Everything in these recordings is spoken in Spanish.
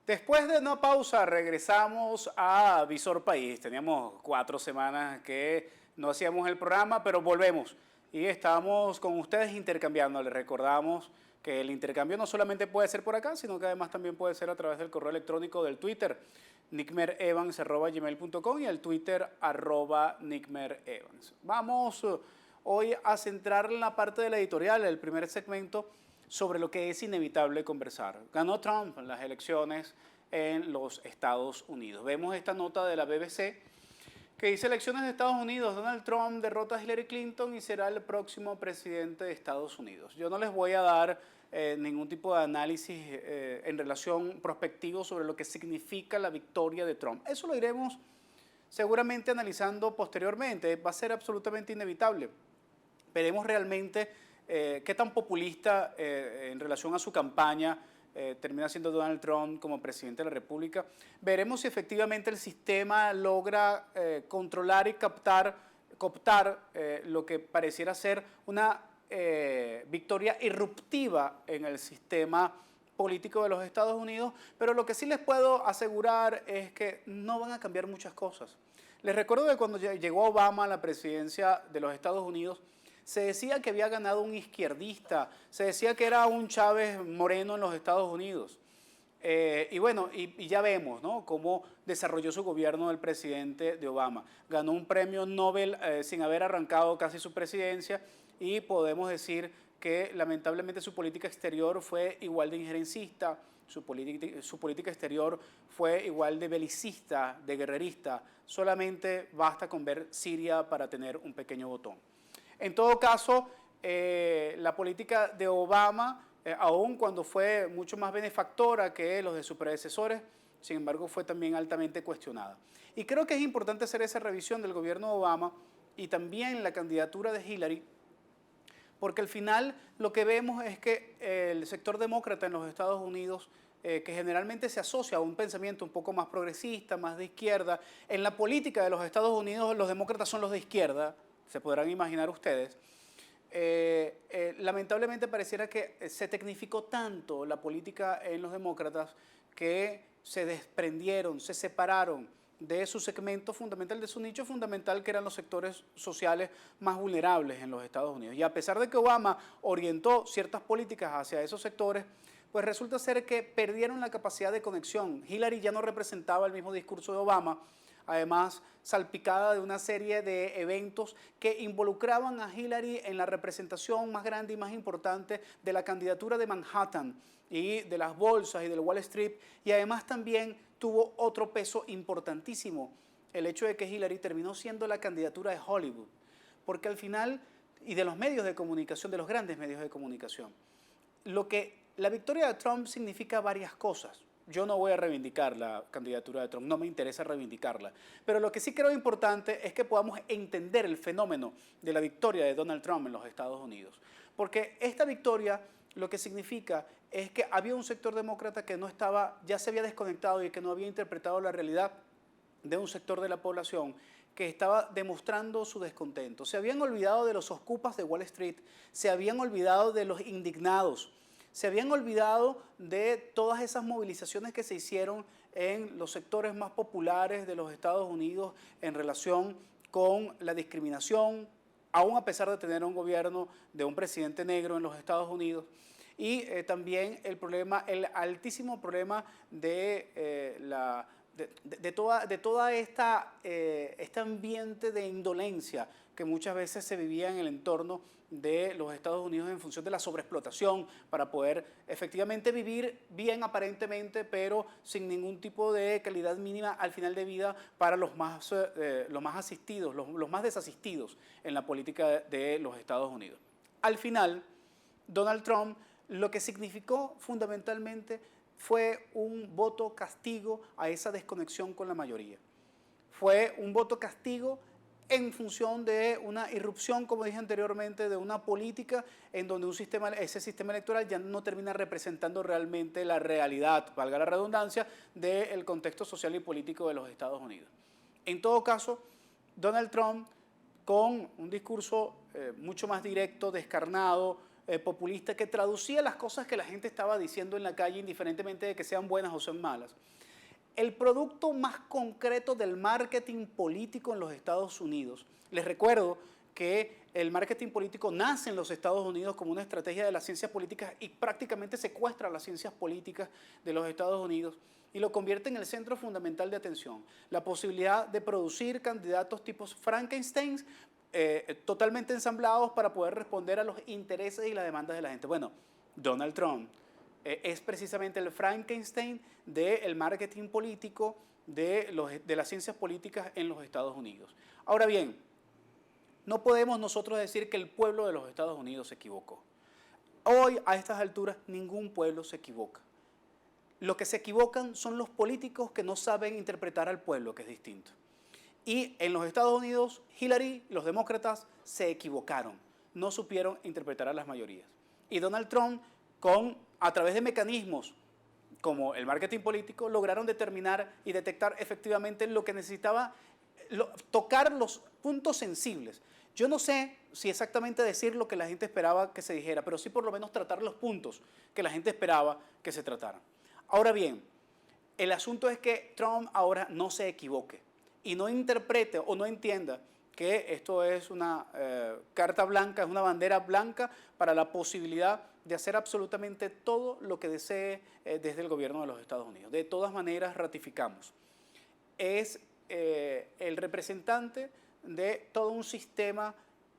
Después de una pausa regresamos a Visor País. Teníamos 4 semanas que no hacíamos el programa, pero volvemos. Y estamos con ustedes intercambiando. Les recordamos que el intercambio no solamente puede ser por acá, sino que además también puede ser a través del correo electrónico del Twitter, nickmerevans@gmail.com y el Twitter @nickmerevans. Vamos hoy a centrar en la parte de la editorial, el primer segmento, sobre lo que es inevitable conversar. Ganó Trump en las elecciones en los Estados Unidos. Vemos esta nota de la BBC que dice: elecciones de Estados Unidos, Donald Trump derrota a Hillary Clinton y será el próximo presidente de Estados Unidos. Yo no les voy a dar ningún tipo de análisis en relación prospectivo sobre lo que significa la victoria de Trump. Eso lo iremos seguramente analizando posteriormente. Va a ser absolutamente inevitable. Veremos realmente qué tan populista en relación a su campaña termina siendo Donald Trump como presidente de la República. Veremos si efectivamente el sistema logra controlar y cooptar lo que pareciera ser una victoria irruptiva en el sistema político de los Estados Unidos, pero lo que sí les puedo asegurar es que no van a cambiar muchas cosas. Les recuerdo que cuando llegó Obama a la presidencia de los Estados Unidos, se decía que había ganado un izquierdista, se decía que era un Chávez moreno en los Estados Unidos. Y bueno, y ya vemos, ¿no?, cómo desarrolló su gobierno el presidente de Obama. Ganó un premio Nobel sin haber arrancado casi su presidencia, y podemos decir que lamentablemente su política exterior fue igual de injerencista, su política exterior fue igual de belicista, de guerrerista. Solamente basta con ver Siria para tener un pequeño botón. En todo caso, la política de Obama, aun cuando fue mucho más benefactora que los de sus predecesores, sin embargo fue también altamente cuestionada. Y creo que es importante hacer esa revisión del gobierno de Obama y también la candidatura de Hillary, porque al final lo que vemos es que el sector demócrata en los Estados Unidos, que generalmente se asocia a un pensamiento un poco más progresista, más de izquierda, en la política de los Estados Unidos los demócratas son los de izquierda, se podrán imaginar ustedes. Lamentablemente pareciera que se tecnificó tanto la política en los demócratas que se desprendieron, se separaron de su segmento fundamental, de su nicho fundamental, que eran los sectores sociales más vulnerables en los Estados Unidos. Y a pesar de que Obama orientó ciertas políticas hacia esos sectores, pues resulta ser que perdieron la capacidad de conexión. Hillary ya no representaba el mismo discurso de Obama, además salpicada de una serie de eventos que involucraban a Hillary en la representación más grande y más importante de la candidatura de Manhattan y de las bolsas y del Wall Street, y además también tuvo otro peso importantísimo, el hecho de que Hillary terminó siendo la candidatura de Hollywood, porque al final, y de los medios de comunicación, de los grandes medios de comunicación, la victoria de Trump significa varias cosas. Yo no voy a reivindicar la candidatura de Trump, no me interesa reivindicarla. Pero lo que sí creo importante es que podamos entender el fenómeno de la victoria de Donald Trump en los Estados Unidos. Porque esta victoria lo que significa es que había un sector demócrata que no estaba, ya se había desconectado y que no había interpretado la realidad de un sector de la población que estaba demostrando su descontento. Se habían olvidado de los ocupas de Wall Street, se habían olvidado de los indignados, se habían olvidado de todas esas movilizaciones que se hicieron en los sectores más populares de los Estados Unidos en relación con la discriminación, aún a pesar de tener un gobierno de un presidente negro en los Estados Unidos, y también el altísimo problema de toda este ambiente de indolencia que muchas veces se vivía en el entorno de los Estados Unidos en función de la sobreexplotación para poder efectivamente vivir bien aparentemente, pero sin ningún tipo de calidad mínima al final de vida para los más asistidos, los más desasistidos en la política de los Estados Unidos. Al final, Donald Trump lo que significó fundamentalmente fue un voto castigo a esa desconexión con la mayoría. Fue un voto castigo en función de una irrupción, como dije anteriormente, de una política en donde ese sistema electoral ya no termina representando realmente la realidad, valga la redundancia, del contexto social y político de los Estados Unidos. En todo caso, Donald Trump, con un discurso mucho más directo, descarnado, populista que traducía las cosas que la gente estaba diciendo en la calle, indiferentemente de que sean buenas o sean malas. El producto más concreto del marketing político en los Estados Unidos. Les recuerdo que el marketing político nace en los Estados Unidos como una estrategia de las ciencias políticas y prácticamente secuestra las ciencias políticas de los Estados Unidos y lo convierte en el centro fundamental de atención. La posibilidad de producir candidatos tipos Frankenstein totalmente ensamblados para poder responder a los intereses y las demandas de la gente. Bueno, Donald Trump es precisamente el Frankenstein del marketing político de las ciencias políticas en los Estados Unidos. Ahora bien, no podemos nosotros decir que el pueblo de los Estados Unidos se equivocó. Hoy, a estas alturas, ningún pueblo se equivoca. Los que se equivocan son los políticos que no saben interpretar al pueblo, que es distinto. Y en los Estados Unidos, Hillary, los demócratas, se equivocaron. No supieron interpretar a las mayorías. Y Donald Trump, a través de mecanismos como el marketing político, lograron determinar y detectar efectivamente lo que necesitaba, tocar los puntos sensibles. Yo no sé si exactamente decir lo que la gente esperaba que se dijera, pero sí por lo menos tratar los puntos que la gente esperaba que se trataran. Ahora bien, el asunto es que Trump ahora no se equivoque y no interprete o no entienda que esto es una carta blanca, es una bandera blanca para la posibilidad de hacer absolutamente todo lo que desee desde el gobierno de los Estados Unidos. De todas maneras, ratificamos. Es el representante de todo un sistema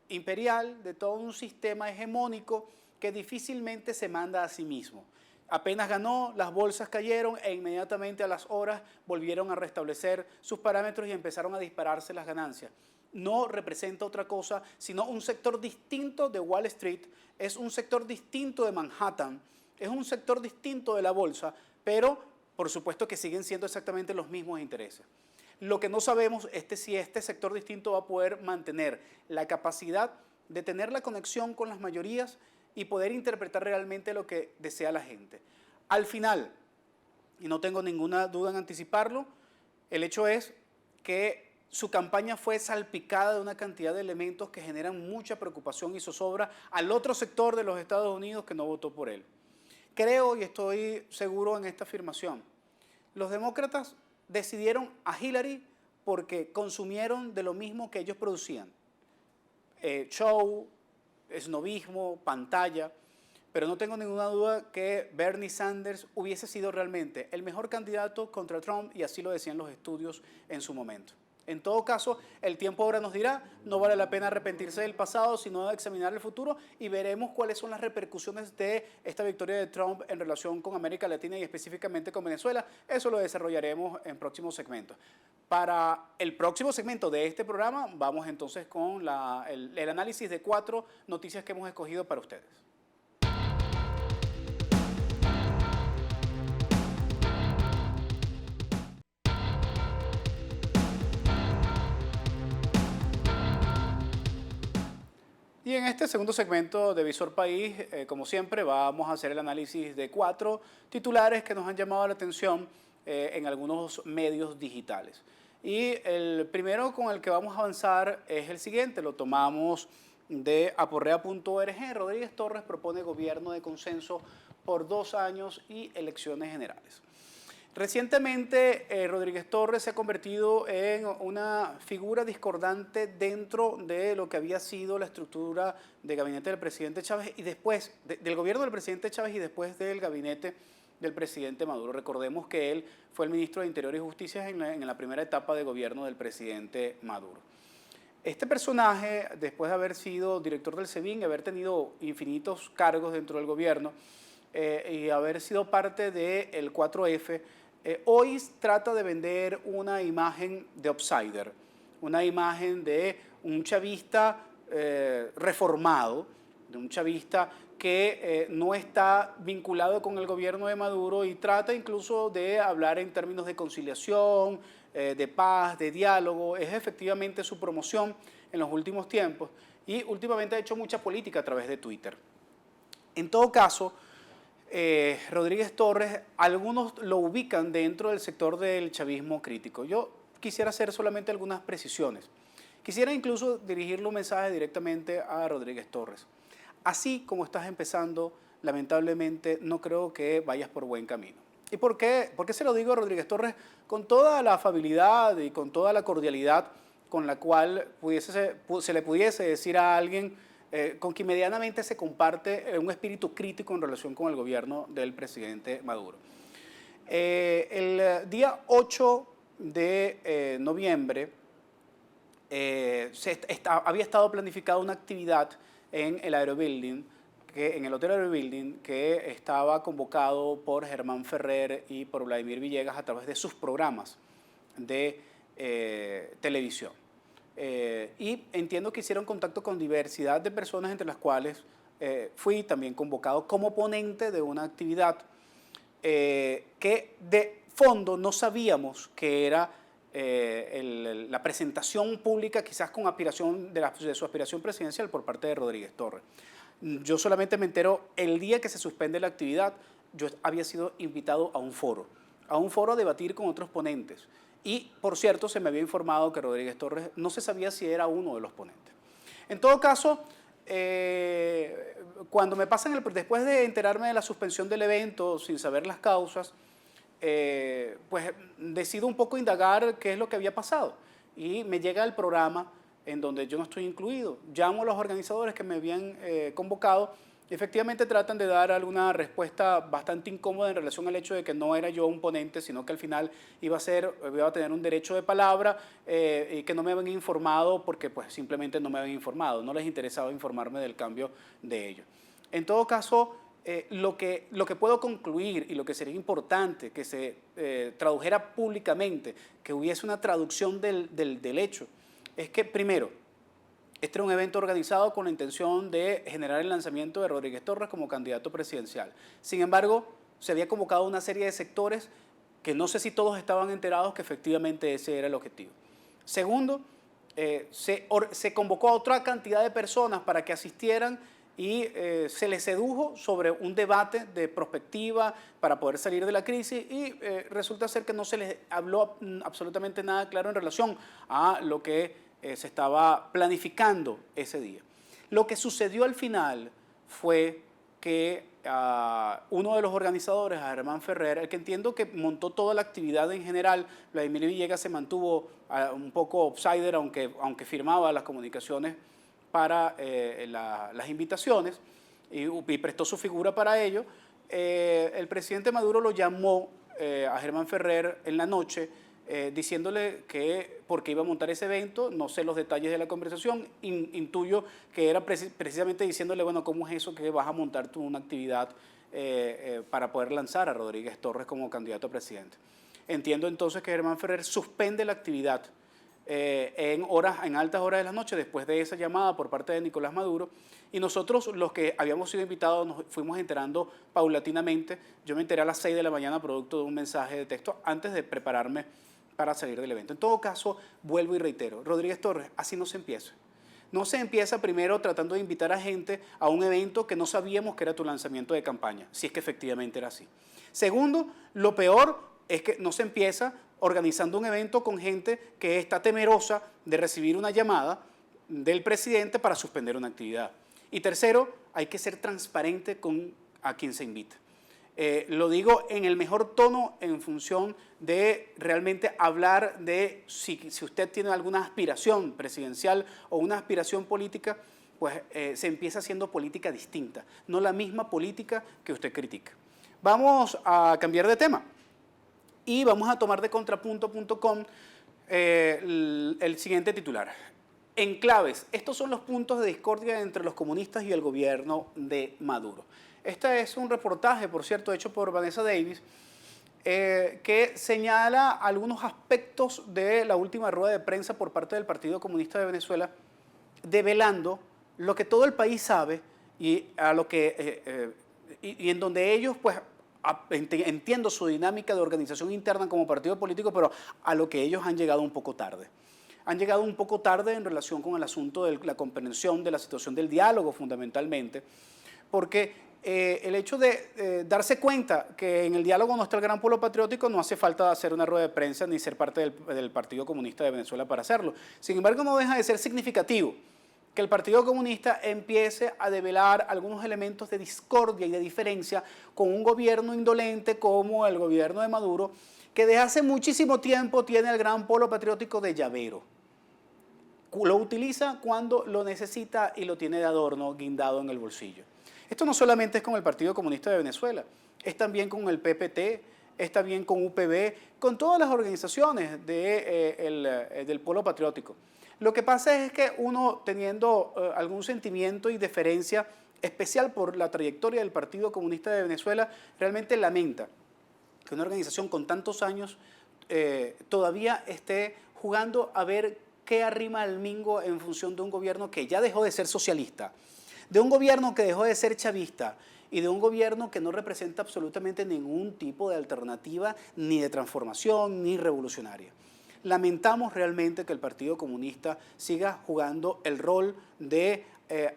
imperial, de todo un sistema hegemónico que difícilmente se manda a sí mismo. Apenas ganó, las bolsas cayeron e inmediatamente a las horas volvieron a restablecer sus parámetros y empezaron a dispararse las ganancias. No representa otra cosa sino un sector distinto de Wall Street, es un sector distinto de Manhattan, es un sector distinto de la bolsa, pero por supuesto que siguen siendo exactamente los mismos intereses. Lo que no sabemos es si este sector distinto va a poder mantener la capacidad de tener la conexión con las mayorías y poder interpretar realmente lo que desea la gente. Al final, y no tengo ninguna duda en anticiparlo, el hecho es que su campaña fue salpicada de una cantidad de elementos que generan mucha preocupación y zozobra al otro sector de los Estados Unidos que no votó por él. Creo y estoy seguro en esta afirmación. Los demócratas decidieron a Hillary porque consumieron de lo mismo que ellos producían. Show, esnobismo, pantalla, pero no tengo ninguna duda que Bernie Sanders hubiese sido realmente el mejor candidato contra Trump y así lo decían los estudios en su momento. En todo caso, el tiempo ahora nos dirá, no vale la pena arrepentirse del pasado, sino examinar el futuro y veremos cuáles son las repercusiones de esta victoria de Trump en relación con América Latina y específicamente con Venezuela. Eso lo desarrollaremos en próximos segmentos. Para el próximo segmento de este programa, vamos entonces con el análisis de 4 noticias que hemos escogido para ustedes. Y en este segundo segmento de Visor País, como siempre, vamos a hacer el análisis de 4 titulares que nos han llamado la atención en algunos medios digitales. Y el primero con el que vamos a avanzar es el siguiente, lo tomamos de aporrea.org. Rodríguez Torres propone gobierno de consenso por 2 años y elecciones generales. Recientemente, Rodríguez Torres se ha convertido en una figura discordante dentro de lo que había sido la estructura del gabinete del presidente Chávez y después del gobierno del presidente Chávez y después del gabinete del presidente Maduro. Recordemos que él fue el ministro de Interior y Justicia en la primera etapa de gobierno del presidente Maduro. Este personaje, después de haber sido director del SEBIN y haber tenido infinitos cargos dentro del gobierno y haber sido parte del 4F, hoy trata de vender una imagen de outsider, una imagen de un chavista reformado, de un chavista que no está vinculado con el gobierno de Maduro y trata incluso de hablar en términos de conciliación, de paz, de diálogo. Es efectivamente su promoción en los últimos tiempos y últimamente ha hecho mucha política a través de Twitter. En todo caso, Rodríguez Torres, algunos lo ubican dentro del sector del chavismo crítico. Yo quisiera hacer solamente algunas precisiones. Quisiera incluso dirigirle un mensaje directamente a Rodríguez Torres. así como estás empezando, lamentablemente no creo que vayas por buen camino. ¿Y por qué? ¿Por qué se lo digo a Rodríguez Torres con toda la afabilidad y con toda la cordialidad con la cual se le pudiese decir a alguien con quien medianamente se comparte un espíritu crítico en relación con el gobierno del presidente Maduro? El día 8 de noviembre había estado planificada una actividad en el Aerobuilding, en el Hotel Aerobuilding, que estaba convocado por Germán Ferrer y por Vladimir Villegas a través de sus programas de televisión. Y entiendo que hicieron contacto con diversidad de personas, entre las cuales fui también convocado como ponente de una actividad que de fondo no sabíamos que era la presentación pública, quizás con aspiración de su aspiración presidencial por parte de Rodríguez Torres. Yo solamente me entero el día que se suspende la actividad. Yo había sido invitado a un foro a debatir con otros ponentes. Y, por cierto, se me había informado que Rodríguez Torres no se sabía si era uno de los ponentes. En todo caso, cuando me pasan después de enterarme de la suspensión del evento sin saber las causas, pues decido un poco indagar qué es lo que había pasado. Y me llega el programa en donde yo no estoy incluido. Llamo a los organizadores que me habían convocado y efectivamente tratan de dar alguna respuesta bastante incómoda en relación al hecho de que no era yo un ponente, sino que al final iba a tener un derecho de palabra y que no me habían informado porque pues simplemente no me habían informado, no les interesaba informarme del cambio de ellos. En todo caso, lo que puedo concluir y lo que sería importante que se tradujera públicamente, que hubiese una traducción del hecho, es que primero, este era un evento organizado con la intención de generar el lanzamiento de Rodríguez Torres como candidato presidencial. Sin embargo, se había convocado una serie de sectores que no sé si todos estaban enterados que efectivamente ese era el objetivo. Segundo, se convocó a otra cantidad de personas para que asistieran y se les sedujo sobre un debate de prospectiva para poder salir de la crisis y resulta ser que no se les habló absolutamente nada claro en relación a lo que se estaba planificando ese día. Lo que sucedió al final fue que uno de los organizadores, a Germán Ferrer, el que entiendo que montó toda la actividad en general, Vladimir Villegas se mantuvo un poco outsider, aunque firmaba las comunicaciones para las invitaciones y prestó su figura para ello. El presidente Maduro lo llamó a Germán Ferrer en la noche diciéndole que porque iba a montar ese evento, no sé los detalles de la conversación, intuyo que era precisamente diciéndole, bueno, ¿cómo es eso que vas a montar tú una actividad para poder lanzar a Rodríguez Torres como candidato a presidente? Entiendo entonces que Germán Ferrer suspende la actividad en altas horas de la noche después de esa llamada por parte de Nicolás Maduro, y nosotros los que habíamos sido invitados nos fuimos enterando paulatinamente. Yo me enteré a las 6 de la mañana producto de un mensaje de texto antes de prepararme para salir del evento. En todo caso, vuelvo y reitero, Rodríguez Torres, así no se empieza. No se empieza primero tratando de invitar a gente a un evento que no sabíamos que era tu lanzamiento de campaña, si es que efectivamente era así. Segundo, lo peor es que no se empieza organizando un evento con gente que está temerosa de recibir una llamada del presidente para suspender una actividad. Y tercero, hay que ser transparente con a quien se invita. Lo digo en el mejor tono en función de realmente hablar de si usted tiene alguna aspiración presidencial o una aspiración política, pues se empieza haciendo política distinta, no la misma política que usted critica. Vamos a cambiar de tema y vamos a tomar de contrapunto.com el siguiente titular. Enclaves, estos son los puntos de discordia entre los comunistas y el gobierno de Maduro. Este es un reportaje, por cierto, hecho por Vanessa Davis, que señala algunos aspectos de la última rueda de prensa por parte del Partido Comunista de Venezuela, develando lo que todo el país sabe y en donde ellos, pues, entiendo su dinámica de organización interna como partido político, pero a lo que ellos han llegado un poco tarde. Han llegado un poco tarde en relación con el asunto de la comprensión de la situación del diálogo, fundamentalmente, porque el hecho de darse cuenta que en el diálogo no está el gran pueblo patriótico, no hace falta hacer una rueda de prensa ni ser parte del Partido Comunista de Venezuela para hacerlo. Sin embargo, no deja de ser significativo que el Partido Comunista empiece a develar algunos elementos de discordia y de diferencia con un gobierno indolente como el gobierno de Maduro, que desde hace muchísimo tiempo tiene el gran polo patriótico de llavero. Lo utiliza cuando lo necesita y lo tiene de adorno, guindado en el bolsillo. Esto no solamente es con el Partido Comunista de Venezuela, es también con el PPT, es también con UPB, con todas las organizaciones del polo patriótico. Lo que pasa es que uno, teniendo algún sentimiento y deferencia especial por la trayectoria del Partido Comunista de Venezuela, realmente lamenta que una organización con tantos años todavía esté jugando a ver qué arrima al mingo en función de un gobierno que ya dejó de ser socialista, de un gobierno que dejó de ser chavista y de un gobierno que no representa absolutamente ningún tipo de alternativa, ni de transformación, ni revolucionaria. Lamentamos realmente que el Partido Comunista siga jugando el rol de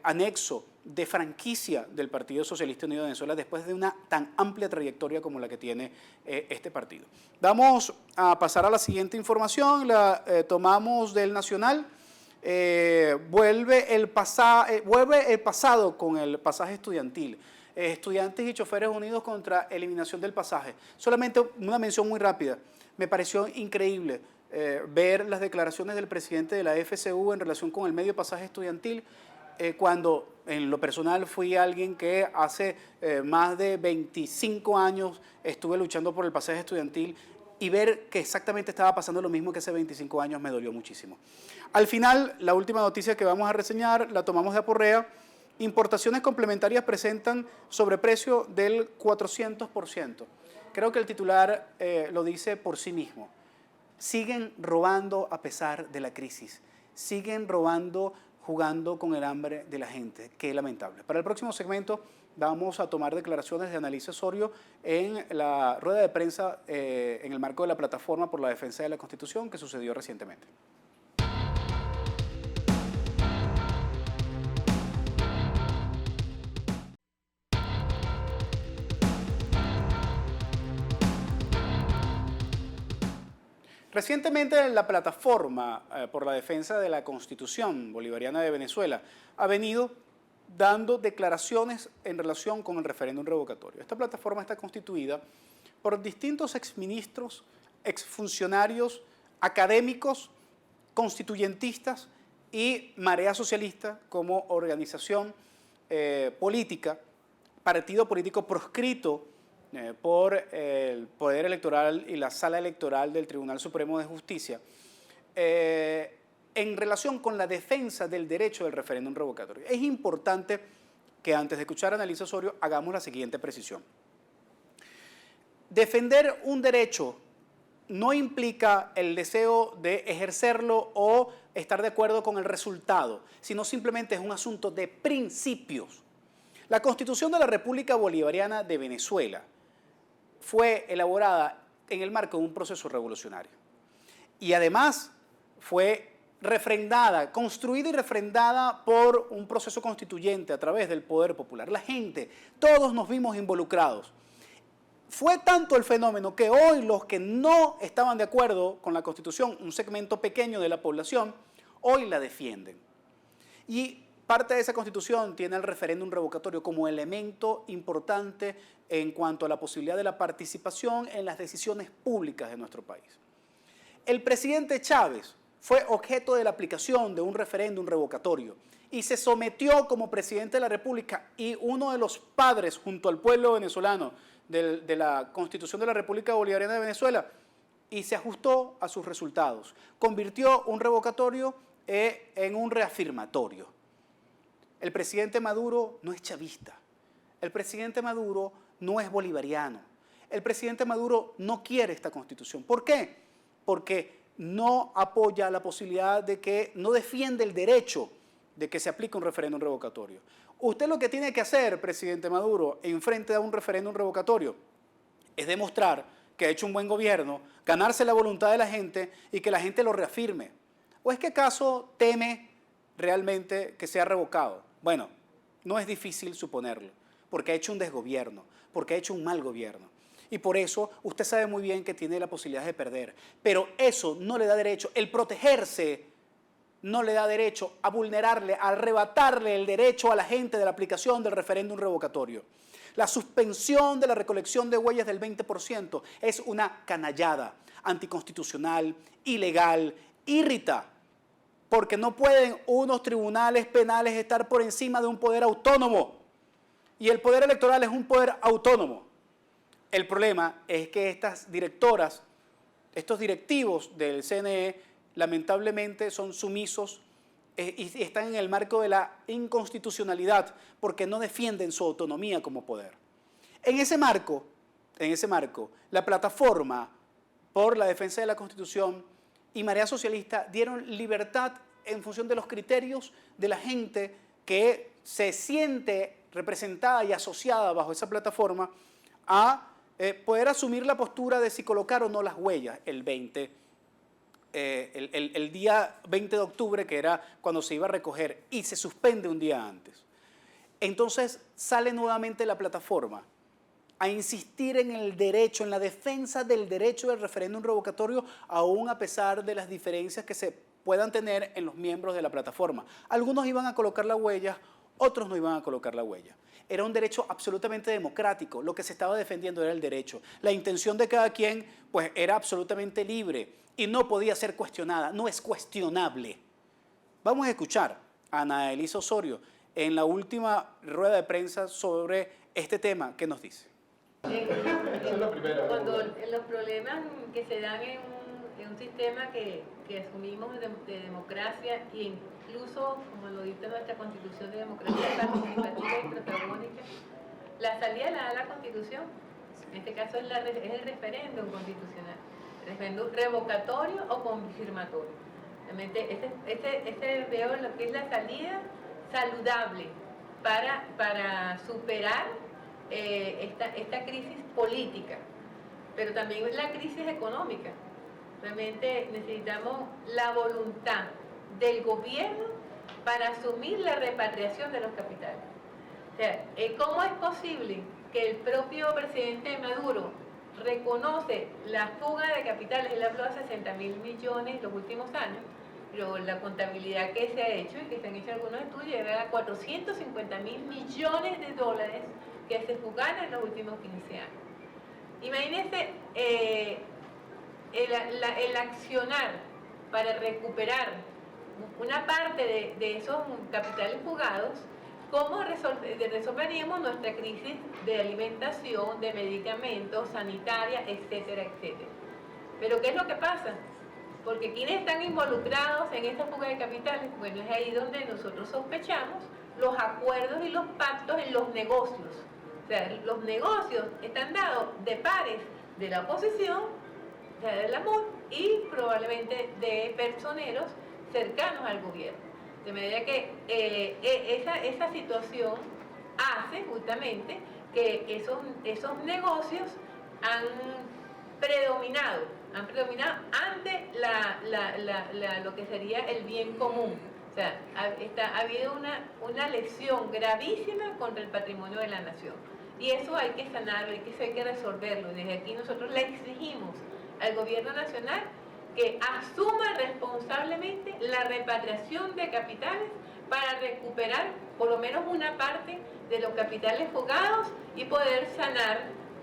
anexo, de franquicia del Partido Socialista Unido de Venezuela después de una tan amplia trayectoria como la que tiene este partido. Vamos a pasar a la siguiente información, la tomamos del Nacional. Vuelve el pasado con el pasaje estudiantil. Estudiantes y choferes unidos contra eliminación del pasaje. Solamente una mención muy rápida. Me pareció increíble ver las declaraciones del presidente de la FCU en relación con el medio pasaje estudiantil, cuando en lo personal fui alguien que hace más de 25 años estuve luchando por el pasaje estudiantil, y ver que exactamente estaba pasando lo mismo que hace 25 años me dolió muchísimo. Al final, la última noticia que vamos a reseñar la tomamos de Aporrea. Importaciones complementarias presentan sobreprecio del 400%. Creo que el titular lo dice por sí mismo. Siguen robando a pesar de la crisis. Siguen robando, jugando con el hambre de la gente. Qué lamentable. Para el próximo segmento vamos a tomar declaraciones de Annalisa Osorio en la rueda de prensa en el marco de la Plataforma por la Defensa de la Constitución que sucedió recientemente. Recientemente la Plataforma por la Defensa de la Constitución Bolivariana de Venezuela ha venido dando declaraciones en relación con el referéndum revocatorio. Esta plataforma está constituida por distintos exministros, exfuncionarios, académicos, constituyentistas y Marea Socialista como organización política, partido político proscrito por el Poder Electoral y la Sala Electoral del Tribunal Supremo de Justicia, en relación con la defensa del derecho del referéndum revocatorio. Es importante que antes de escuchar a Annalisa Osorio hagamos la siguiente precisión. Defender un derecho no implica el deseo de ejercerlo o estar de acuerdo con el resultado, sino simplemente es un asunto de principios. La Constitución de la República Bolivariana de Venezuela fue elaborada en el marco de un proceso revolucionario y además fue refrendada, construida y refrendada por un proceso constituyente a través del poder popular. La gente, todos nos vimos involucrados. Fue tanto el fenómeno que hoy los que no estaban de acuerdo con la Constitución, un segmento pequeño de la población, hoy la defienden. Y parte de esa Constitución tiene el referéndum revocatorio como elemento importante en cuanto a la posibilidad de la participación en las decisiones públicas de nuestro país. El presidente Chávez fue objeto de la aplicación de un referéndum revocatorio y se sometió como presidente de la República, y uno de los padres junto al pueblo venezolano de la Constitución de la República Bolivariana de Venezuela, y se ajustó a sus resultados. Convirtió un revocatorio en un reafirmatorio. El presidente Maduro no es chavista. El presidente Maduro no es bolivariano. El presidente Maduro no quiere esta Constitución. ¿Por qué? Porque no apoya la posibilidad de que, no defiende el derecho de que se aplique un referéndum revocatorio. Usted lo que tiene que hacer, presidente Maduro, en frente a un referéndum revocatorio, es demostrar que ha hecho un buen gobierno, ganarse la voluntad de la gente y que la gente lo reafirme. ¿O es que acaso teme realmente que sea revocado? Bueno, no es difícil suponerlo, porque ha hecho un desgobierno, porque ha hecho un mal gobierno. Y por eso usted sabe muy bien que tiene la posibilidad de perder. Pero eso no le da derecho. El protegerse no le da derecho a vulnerarle, a arrebatarle el derecho a la gente de la aplicación del referéndum revocatorio. La suspensión de la recolección de huellas del 20% es una canallada, anticonstitucional, ilegal, irrita, porque no pueden unos tribunales penales estar por encima de un poder autónomo. Y el poder electoral es un poder autónomo. El problema es que estas directoras, estos directivos del CNE, lamentablemente son sumisos y están en el marco de la inconstitucionalidad porque no defienden su autonomía como poder. En ese marco, la plataforma por la defensa de la Constitución y Marea Socialista dieron libertad en función de los criterios de la gente que se siente representada y asociada bajo esa plataforma a poder asumir la postura de si colocar o no las huellas el día 20 de octubre, que era cuando se iba a recoger, y se suspende un día antes. Entonces sale nuevamente la plataforma a insistir en el derecho, en la defensa del derecho del referéndum revocatorio, aún a pesar de las diferencias que se puedan tener en los miembros de la plataforma. Algunos iban a colocar la huella, otros no iban a colocar la huella. Era un derecho absolutamente democrático, lo que se estaba defendiendo era el derecho. La intención de cada quien pues, era absolutamente libre y no podía ser cuestionada, no es cuestionable. Vamos a escuchar a Ana Elisa Osorio en la última rueda de prensa sobre este tema. ¿Qué nos dice? Cuando los problemas que se dan en un sistema que asumimos de democracia e incluso, como lo dicta nuestra Constitución, de democracia participativa y protagónica, la salida la da la Constitución. En este caso es el referéndum constitucional, referéndum revocatorio o confirmatorio. Realmente veo lo que es la salida saludable para superar esta crisis política, pero también la crisis económica. Realmente necesitamos la voluntad del gobierno para asumir la repatriación de los capitales. O sea, ¿cómo es posible que el propio presidente Maduro reconoce la fuga de capitales? Él habló de 60.000 millones en los últimos años, pero la contabilidad que se ha hecho y que se han hecho algunos estudios llega a 450.000 millones de dólares que se fugaron en los últimos 15 años. Imagínense el accionar para recuperar una parte de esos capitales fugados. ¿Cómo resolveríamos nuestra crisis de alimentación, de medicamentos, sanitaria, etcétera, etcétera? Pero ¿qué es lo que pasa? Porque ¿quiénes están involucrados en esta fuga de capitales? Bueno, es ahí donde nosotros sospechamos los acuerdos y los pactos en los negocios. O sea, los negocios están dados de pares de la oposición, o sea, de la MUD, y probablemente de personeros cercanos al gobierno. De manera que esa situación hace justamente que esos negocios han predominado ante lo que sería el bien común. O sea, ha habido una lesión gravísima contra el patrimonio de la nación. Y eso hay que sanarlo, hay que resolverlo. Desde aquí nosotros le exigimos al gobierno nacional que asuma responsablemente la repatriación de capitales para recuperar por lo menos una parte de los capitales fugados y poder sanar,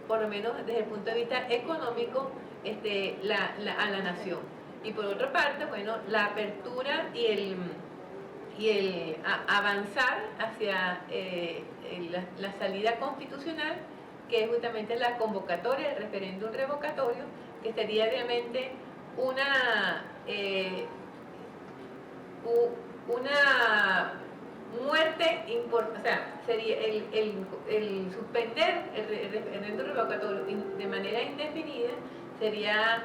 por lo menos desde el punto de vista económico, a la nación. Y por otra parte, bueno, la apertura y el avanzar hacia la salida constitucional, que es justamente la convocatoria, el referéndum revocatorio, que sería realmente una muerte importante. O sea, sería el suspender el referéndum revocatorio de manera indefinida sería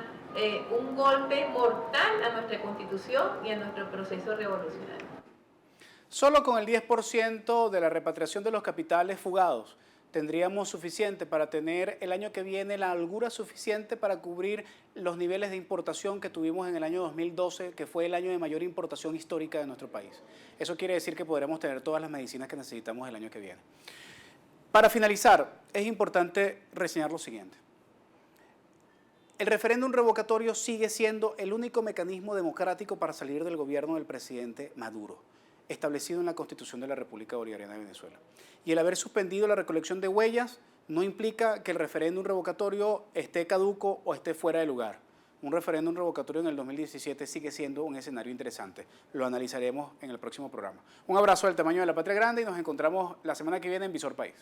un golpe mortal a nuestra Constitución y a nuestro proceso revolucionario. Solo con el 10% de la repatriación de los capitales fugados tendríamos suficiente para tener el año que viene la holgura suficiente para cubrir los niveles de importación que tuvimos en el año 2012, que fue el año de mayor importación histórica de nuestro país. Eso quiere decir que podremos tener todas las medicinas que necesitamos el año que viene. Para finalizar, es importante reseñar lo siguiente. El referéndum revocatorio sigue siendo el único mecanismo democrático para salir del gobierno del presidente Maduro, establecido en la Constitución de la República Bolivariana de Venezuela. Y el haber suspendido la recolección de huellas no implica que el referéndum revocatorio esté caduco o esté fuera de lugar. Un referéndum revocatorio en el 2017 sigue siendo un escenario interesante. Lo analizaremos en el próximo programa. Un abrazo del tamaño de la patria grande y nos encontramos la semana que viene en Visor País.